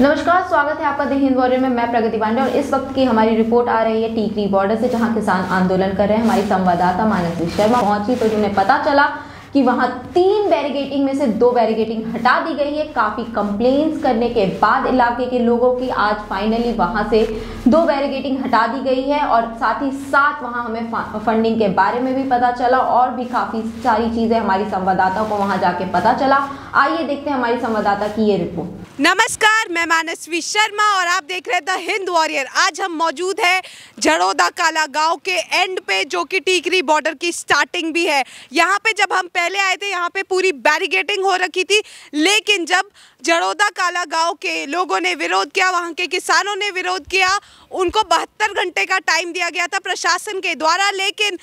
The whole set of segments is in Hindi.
नमस्कार, स्वागत है आपका द हिंद वॉरियर में। मैं प्रगति पांडे और इस वक्त की हमारी रिपोर्ट आ रही है टीकरी बॉर्डर से, जहां किसान आंदोलन कर रहे हैं। हमारी संवाददाता मानसी शर्मा पहुंची तो उन्हें पता चला कि वहां 3 बैरिकेडिंग में से 2 बैरिकेडिंग हटा दी गई है। काफी कंप्लेंट्स करने के बाद इलाके के लोगों की आज फाइनली वहां से 2 बैरिकेडिंग हटा दी गई है और साथ ही साथ वहां हमें फंडिंग के बारे में भी पता चला और भी काफी सारी चीजें हमारी संवाददाता को वहां जाके पता चला। आइए देखते हैं हमारी संवाददाता की ये रिपोर्ट। नमस्कार, मैं मानसी शर्मा और आप देख रहे हैं द हिंद वॉरियर। आज हम मौजूद है झड़ौदा काला गांव के एंड पे, जो कि टीकरी बॉर्डर की स्टार्टिंग भी है। यहाँ पे जब हम पहले आए थे यहाँ पे पूरी बैरिकेडिंग हो रखी थी, लेकिन जब झड़ौदा काला गांव के लोगों ने विरोध किया, वहाँ के किसानों ने विरोध किया, उनको 72 घंटे का टाइम दिया गया था प्रशासन के द्वारा, लेकिन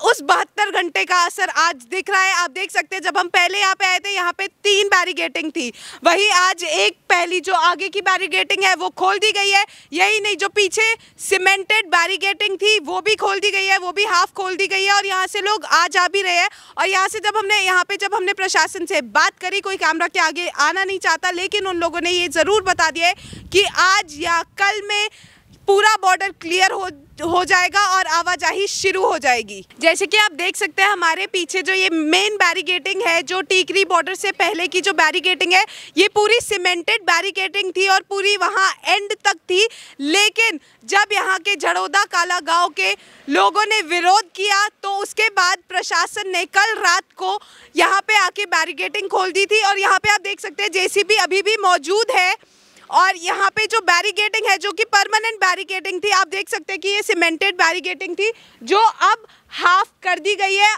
उस 72 घंटे का असर आज दिख रहा है। आप देख सकते हैं जब हम पहले यहाँ पे आए थे यहाँ पे 3 बैरिकेडिंग थी, वहीं आज एक पहली जो आगे की बैरिकेडिंग है वो खोल दी गई है। यही नहीं, जो पीछे सीमेंटेड बैरिकेडिंग थी वो भी खोल दी गई है, वो भी हाफ खोल दी गई है और यहाँ से लोग आ जा भी रहे हैं। और यहाँ से जब हमने प्रशासन से बात करी, कोई कैमरा के आगे आना नहीं चाहता, लेकिन उन लोगों ने ये ज़रूर बता दिया है कि आज या कल में पूरा बॉर्डर क्लियर हो जाएगा और आवाजाही शुरू हो जाएगी। जैसे कि आप देख सकते हैं हमारे पीछे जो ये मेन बैरिकेडिंग है, जो टीकरी बॉर्डर से पहले की जो बैरिकेडिंग है, ये पूरी सीमेंटेड बैरिकेडिंग थी और पूरी वहाँ एंड तक थी। लेकिन जब यहाँ के झड़ौदा काला गांव के लोगों ने विरोध किया तो उसके बाद प्रशासन ने कल रात को यहाँ पे आके बैरिकेडिंग खोल दी थी। और यहाँ पे आप देख सकते हैं जेसीबी अभी भी मौजूद है और यहाँ पे जो बैरिकेडिंग है, जो कि परमानेंट बैरिकेडिंग थी, आप देख सकते हैं कि ये सीमेंटेड बैरिकेडिंग थी जो अब हाफ कर दी गई है।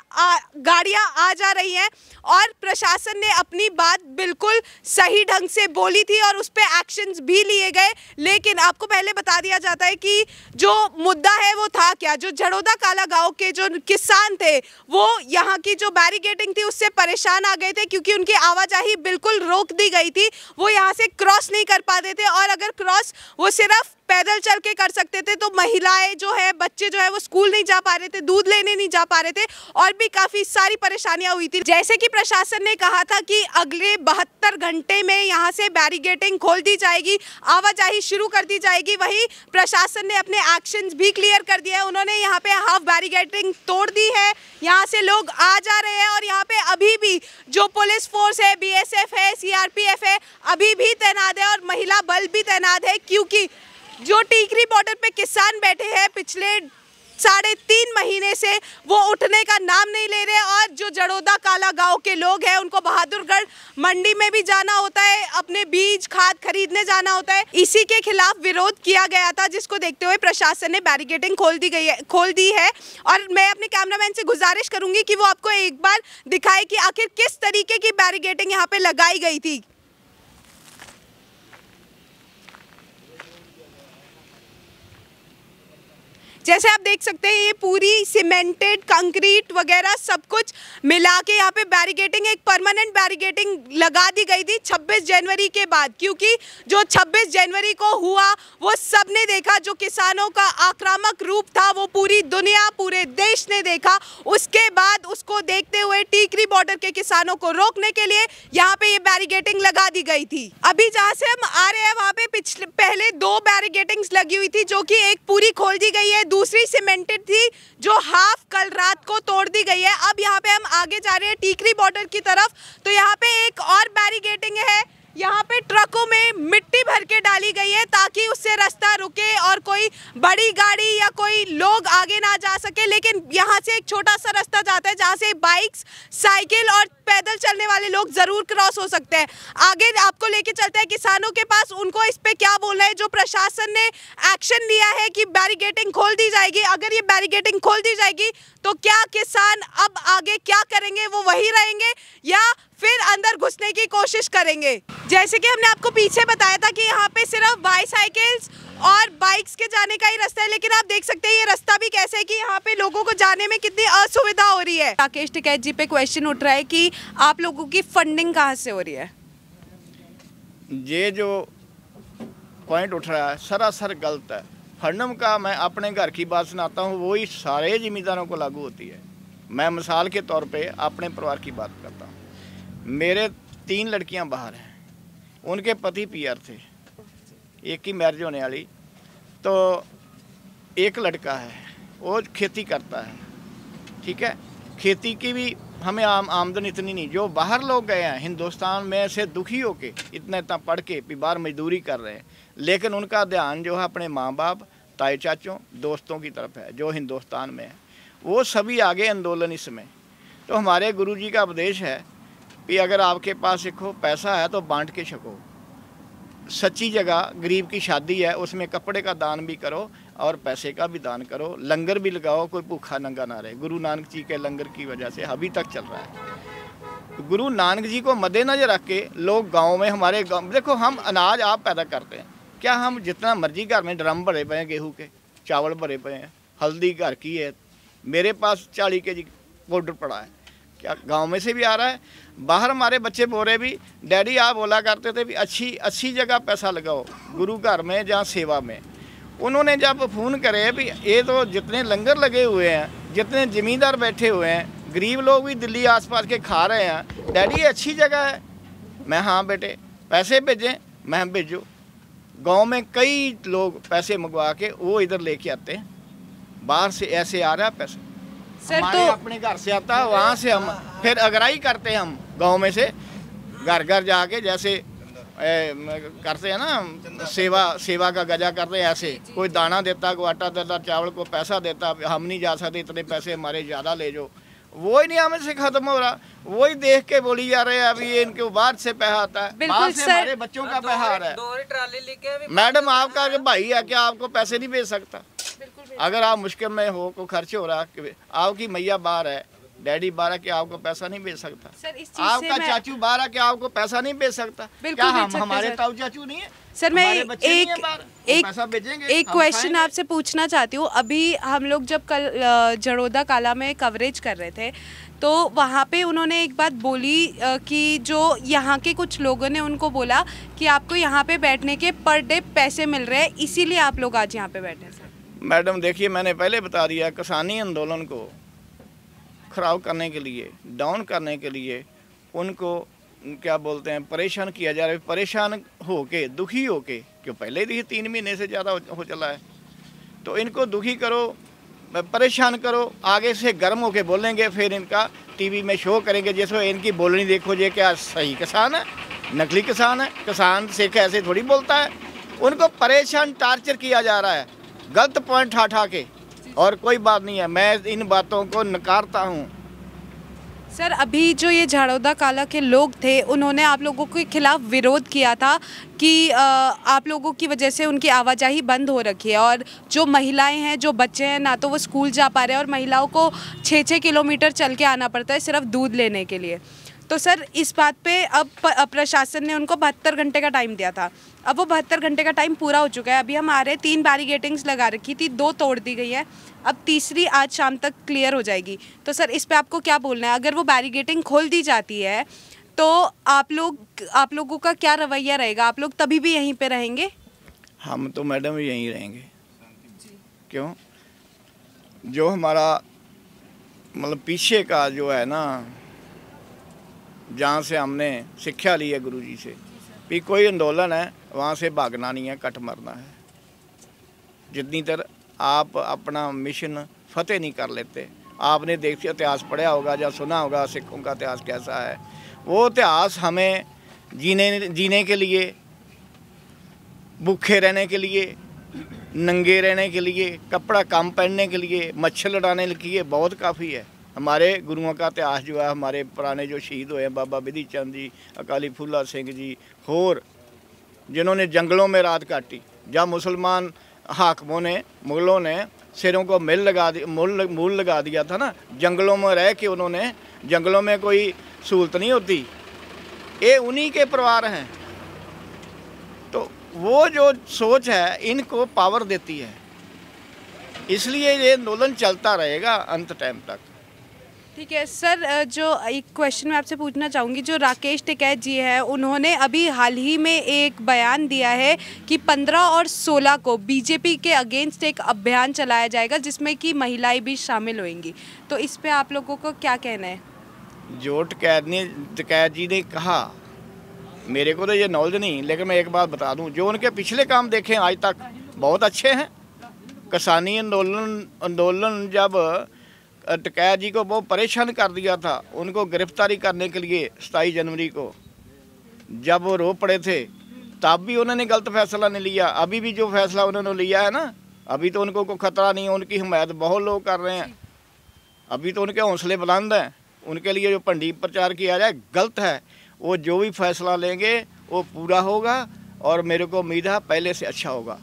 गाड़ियाँ आ जा रही हैं और प्रशासन ने अपनी बात बिल्कुल सही ढंग से बोली थी और उस पर एक्शंस भी लिए गए। लेकिन आपको पहले बता दिया जाता है कि जो मुद्दा है वो था क्या। जो झड़ौदा काला गांव के जो किसान थे वो यहाँ की जो बैरिकेडिंग थी उससे परेशान आ गए थे, क्योंकि उनकी आवाजाही बिल्कुल रोक दी गई थी। वो यहाँ से क्रॉस नहीं कर पाते थे और अगर क्रॉस वो सिर्फ पैदल चल के कर सकते थे, तो महिलाएं जो है, बच्चे जो है वो स्कूल नहीं जा पा रहे थे, दूध लेने नहीं जा पा रहे थे और भी काफ़ी सारी परेशानियां हुई थी। जैसे कि प्रशासन ने कहा था कि अगले 72 घंटे में यहाँ से बैरिकेडिंग खोल दी जाएगी, आवाजाही शुरू कर दी जाएगी। वहीं प्रशासन ने अपने एक्शंस भी क्लियर कर दिए हैं। उन्होंने यहाँ पे हाफ बैरिकेडिंग तोड़ दी है, यहाँ से लोग आ जा रहे हैं और यहाँ पे अभी भी जो पुलिस फोर्स है, BSF है, CRPF है, अभी भी तैनात है और महिला बल भी तैनात है, क्योंकि जो टीकरी बॉर्डर पे किसान बैठे हैं पिछले 3.5 महीने से वो उठने का नाम नहीं ले रहे। और जो झड़ौदा काला गांव के लोग हैं उनको बहादुरगढ़ मंडी में भी जाना होता है, अपने बीज खाद खरीदने जाना होता है। इसी के खिलाफ विरोध किया गया था, जिसको देखते हुए प्रशासन ने बैरिकेडिंग खोल दी है। और मैं अपने कैमरामैन से गुजारिश करूंगी कि वो आपको एक बार दिखाए कि आखिर किस तरीके की बैरिकेडिंग यहाँ पे लगाई गई थी। जैसे आप देख सकते हैं ये पूरी सीमेंटेड कंक्रीट वगैरह सब कुछ मिला के यहाँ पे बैरिकेडिंग, एक परमानेंट बैरिकेडिंग लगा दी गई थी 26 जनवरी के बाद, क्योंकि जो 26 जनवरी को हुआ वो सब ने देखा। जो किसानों का आक्रामक रूप था वो पूरी दुनिया, पूरे देश ने देखा। उसके बाद उसको देखते हुए टीकरी बॉर्डर के किसानों को रोकने के लिए यहाँ पे ये बैरिकेडिंग लगा दी गई थी। अभी जहाँ से हम आ रहे हैं वहाँ पे पहले 2 बैरिकेडिंग्स लगी हुई थी, जो कि एक पूरी खोल दी गई है, दूसरी सीमेंटेड थी जो हाफ कल रात को तोड़ दी गई है। अब यहाँ पे हम आगे जा रहे हैं टीकरी बॉर्डर की तरफ, तो यहाँ पे एक और बैरिकेडिंग है। यहाँ पे ट्रकों में मिट्टी भर के डाली गई है ताकि उससे रास्ता रुके और कोई बड़ी गाड़ी या कोई लोग आगे ना जा सके। लेकिन यहाँ से एक छोटा सा रास्ता जाता है जहाँ से बाइक्स, साइकिल और पैदल चलने वाले लोग जरूर क्रॉस हो सकते हैं। आगे आपको लेके चलते हैं किसानों के पास, उनको इस पे क्या बोलना है। जो प्रशासन ने एक्शन लिया है कि बैरिकेडिंग खोल दी जाएगी, अगर ये बैरिकेडिंग खोल दी जाएगी तो क्या किसान अब आगे क्या करेंगे, वो वही रहेंगे या फिर अंदर घुसने की कोशिश करेंगे। जैसे कि हमने आपको पीछे बताया था कि यहाँ पे सिर्फ बाईसाइकिल्स और बाइक्स के जाने का ही रास्ता है, लेकिन आप देख सकते हैं ये रास्ता भी कैसे है कि यहाँ पे लोगों को जाने में कितनी असुविधा हो रही है। राकेश टिकैत जी पे क्वेश्चन उठ रहा है कि आप लोगों की फंडिंग कहाँ से हो रही है। ये जो पॉइंट उठ रहा है सरासर गलत है। फंडिंग का मैं अपने घर की बात सुनाता हूँ, वही सारे जिम्मेदारों को लागू होती है। मैं मिसाल के तौर पे अपने परिवार की बात करता हूँ। मेरे 3 लड़कियाँ बाहर हैं, उनके पति PR थे, एक ही मैरिज होने वाली। तो एक लड़का है, वो खेती करता है, ठीक है। खेती की भी हमें आमदन इतनी नहीं। जो बाहर लोग गए हैं हिंदुस्तान में से दुखी होके इतना पढ़ के भी बाहर मजदूरी कर रहे हैं, लेकिन उनका ध्यान जो है अपने माँ बाप, ताए चाचों, दोस्तों की तरफ है जो हिंदुस्तान में है। वो सभी आगे आंदोलन इसमें। तो हमारे गुरुजी का उपदेश है कि अगर आपके पास देखो पैसा है तो बांट के छको। सच्ची जगह गरीब की शादी है, उसमें कपड़े का दान भी करो और पैसे का भी दान करो, लंगर भी लगाओ, कोई भूखा नंगा ना रहे। गुरु नानक जी के लंगर की वजह से अभी तक चल रहा है। गुरु नानक जी को मद्देनजर रख के लोग गांव में, हमारे गांव देखो, हम अनाज आप पैदा करते हैं, क्या हम जितना मर्जी घर में ड्रम भरे पए हैं, गेहूं के चावल भरे पए हैं, हल्दी घर की है, मेरे पास 40 kg पाउडर पड़ा है, क्या गांव में से भी आ रहा है? बाहर हमारे बच्चे बोल रहे भी, डैडी आप बोला करते थे भी अच्छी जगह पैसा लगाओ, गुरु घर में जहाँ सेवा में। उन्होंने जब फ़ोन करे भी ये तो जितने लंगर लगे हुए हैं, जितने ज़मींदार बैठे हुए हैं, गरीब लोग भी दिल्ली आसपास के खा रहे हैं, डैडी ये अच्छी जगह है। मैं हाँ बेटे, पैसे भेजें? मैं भेजो। गांव में कई लोग पैसे मंगवा के वो इधर लेके आते हैं, बाहर से ऐसे आ रहा है पैसा। सर हमारे तो अपने घर से आता है, वहाँ से हम फिर अगराई करते हैं, हम गांव में से घर घर जाके जैसे करते हैं ना, सेवा का गजा करते हैं। ऐसे कोई दाना देता, कोई आटा देता, चावल को पैसा देता, हम नहीं जा सकते, इतने पैसे हमारे ज़्यादा ले जाओ। वो ही नहीं हमें से खत्म हो रहा, वही देख के बोली जा रहे हैं अभी ये इनके बाहर से पैसा आता है, बाहर से हमारे बच्चों का पैसा आ रहा है। मैडम आपका भाई है, क्या आपको पैसे नहीं भेज सकता? अगर आप मुश्किल में हो, को खर्च हो रहा, आपकी मैया बाहर है, डैडी बाहर है, क्या आपको पैसा नहीं भेज सकता? सर इस चीज आपका से चाचू बाहर है, क्या आपको पैसा नहीं भेज सकता? क्या हम हमारे ताऊ चाचू नहीं है? सर मैं एक पैसा भेजेंगे। एक क्वेश्चन आपसे पूछना चाहती हूँ। अभी हम लोग जब कल जड़ोदा काला में कवरेज कर रहे थे तो वहाँ पे उन्होंने एक बात बोली कि जो यहाँ के कुछ लोगों ने उनको बोला कि आपको यहाँ पे बैठने के पर डे पैसे मिल रहे हैं, इसीलिए आप लोग आज यहाँ पे बैठे हैं। सर मैडम देखिए, मैंने पहले बता दिया, किसानी आंदोलन को खराब करने के लिए, डाउन करने के लिए उनको क्या बोलते हैं, परेशान किया जा रहा है। परेशान होके, दुखी होके, क्यों पहले ही 3 महीने से ज़्यादा हो चला है, तो इनको दुखी करो, परेशान करो, आगे से गर्म होके बोलेंगे, फिर इनका टीवी में शो करेंगे जिसमें इनकी बोलनी देखो, ये क्या सही किसान है, नकली किसान है, किसान से कैसे थोड़ी बोलता है। उनको परेशान, टार्चर किया जा रहा है, गलत पॉइंट उठा के, और कोई बात नहीं है, मैं इन बातों को नकारता हूँ। सर अभी जो ये झाड़ोदा काला के लोग थे, उन्होंने आप लोगों के खिलाफ विरोध किया था कि आप लोगों की वजह से उनकी आवाजाही बंद हो रखी है, और जो महिलाएं हैं, जो बच्चे हैं, ना तो वो स्कूल जा पा रहे हैं, और महिलाओं को 6-6 किलोमीटर चल के आना पड़ता है सिर्फ दूध लेने के लिए। तो सर इस बात पे अब प्रशासन ने उनको 72 घंटे का टाइम दिया था, अब वो 72 घंटे का टाइम पूरा हो चुका है। अभी हम आ रहे 3 बैरिकेडिंग्स लगा रखी थी, 2 तोड़ दी गई है, अब तीसरी आज शाम तक क्लियर हो जाएगी। तो सर इस पे आपको क्या बोलना है? अगर वो बैरिकेडिंग खोल दी जाती है तो आप लोगों का क्या रवैया रहेगा? आप लोग तभी भी यहीं पे रहेंगे? हम तो मैडम यहीं रहेंगे। क्यों? जो हमारा मतलब पीछे का जो है ना, जहाँ से हमने शिक्षा ली है गुरुजी से, भी कोई आंदोलन है वहाँ से भागना नहीं है, कट मरना है। जितनी देर आप अपना मिशन फतेह नहीं कर लेते, आपने देखिए इतिहास पढ़ा होगा या सुना होगा सिखों का इतिहास कैसा है, वो इतिहास हमें जीने के लिए, भूखे रहने के लिए, नंगे रहने के लिए, कपड़ा कम पहनने के लिए, मच्छर लड़ाने के लिए बहुत काफ़ी है। हमारे गुरुओं का इतिहास जो है, हमारे पुराने जो शहीद हुए हैं, बाबा बिधि चंद जी, अकाली फूला सिंह जी, और जिन्होंने जंगलों में रात काटी, जब मुसलमान हाकमों ने, मुगलों ने सिरों को मूल लगा दिया था ना, जंगलों में रह के उन्होंने, जंगलों में कोई सहूलत नहीं होती, ये उन्हीं के परिवार हैं। तो वो जो सोच है इनको पावर देती है, इसलिए ये आंदोलन चलता रहेगा अंत टाइम तक। ठीक है सर, जो एक क्वेश्चन मैं आपसे पूछना चाहूँगी, जो राकेश टिकैत जी हैं, उन्होंने अभी हाल ही में एक बयान दिया है कि 15 और 16 को बीजेपी के अगेंस्ट एक अभियान चलाया जाएगा जिसमें कि महिलाएं भी शामिल होंगी, तो इस पे आप लोगों को क्या कहना है? जो टिकैत जी ने कहा मेरे को तो ये नॉलेज नहीं, लेकिन मैं एक बात बता दूं, जो उनके पिछले काम देखे आज तक बहुत अच्छे हैं। किसानी आंदोलन जब टिकैत जी को बहुत परेशान कर दिया था, उनको गिरफ्तारी करने के लिए 27 जनवरी को जब वो रो पड़े थे, तब भी उन्होंने गलत फैसला नहीं लिया। अभी भी जो फैसला उन्होंने लिया है ना, अभी तो उनको कोई खतरा नहीं है, उनकी हिमायत बहुत लोग कर रहे हैं। अभी तो उनके हौसले बुलंद हैं। उनके लिए जो भंडी प्रचार किया जाए गलत है। वो जो भी फैसला लेंगे वो पूरा होगा और मेरे को उम्मीद है पहले से अच्छा होगा।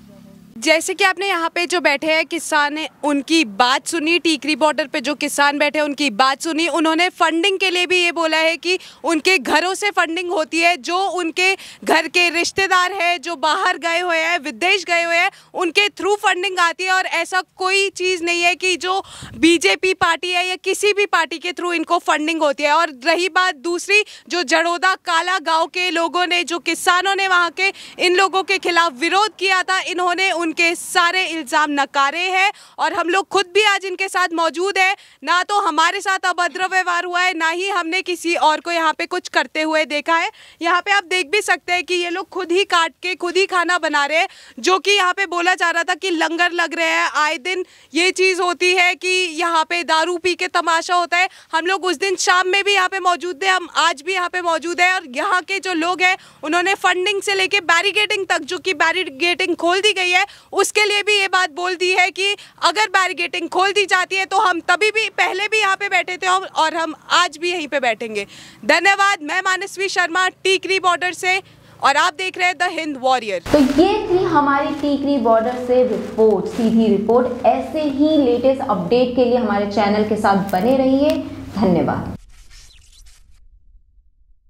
जैसे कि आपने यहाँ पे जो बैठे हैं किसान ने उनकी बात सुनी, टीकरी बॉर्डर पे जो किसान बैठे हैं उनकी बात सुनी। उन्होंने फंडिंग के लिए भी ये बोला है कि उनके घरों से फंडिंग होती है, जो उनके घर के रिश्तेदार हैं, जो बाहर गए हुए हैं, विदेश गए हुए हैं, उनके थ्रू फंडिंग आती है। और ऐसा कोई चीज़ नहीं है कि जो बीजेपी पार्टी है या किसी भी पार्टी के थ्रू इनको फंडिंग होती है। और रही बात दूसरी, जो जड़ोदा काला गाँव के लोगों ने, जो किसानों ने वहाँ के इन लोगों के खिलाफ विरोध किया था, इन्होंने उनके सारे इल्ज़ाम नकारे हैं। और हम लोग खुद भी आज इनके साथ मौजूद है। ना तो हमारे साथ अभद्र व्यवहार हुआ है, ना ही हमने किसी और को यहाँ पे कुछ करते हुए देखा है। यहाँ पे आप देख भी सकते हैं कि ये लोग खुद ही काट के खुद ही खाना बना रहे हैं, जो कि यहाँ पे बोला जा रहा था कि लंगर लग रहे हैं। आए दिन ये चीज़ होती है कि यहाँ पे दारू पी के तमाशा होता है। हम लोग उस दिन शाम में भी यहाँ पे मौजूद थे, हम आज भी यहाँ पे मौजूद है। और यहाँ के जो लोग हैं उन्होंने फंडिंग से लेके बैरिकेडिंग तक, जो कि बैरिकेडिंग खोल दी गई है, उसके लिए भी ये बात बोल दी है कि अगर बैरिकेडिंग खोल दी जाती है तो हम तभी भी पहले भी यहाँ पे बैठे थे और हम आज भी यहीं पे बैठेंगे। धन्यवाद। मैं मानसवी शर्मा, टीकरी बॉर्डर से, और आप देख रहे हैं द हिंद वॉरियर। तो ये थी हमारी टीकरी बॉर्डर से रिपोर्ट, सीधी रिपोर्ट। ऐसे ही लेटेस्ट अपडेट के लिए हमारे चैनल के साथ बने रहिए। धन्यवाद।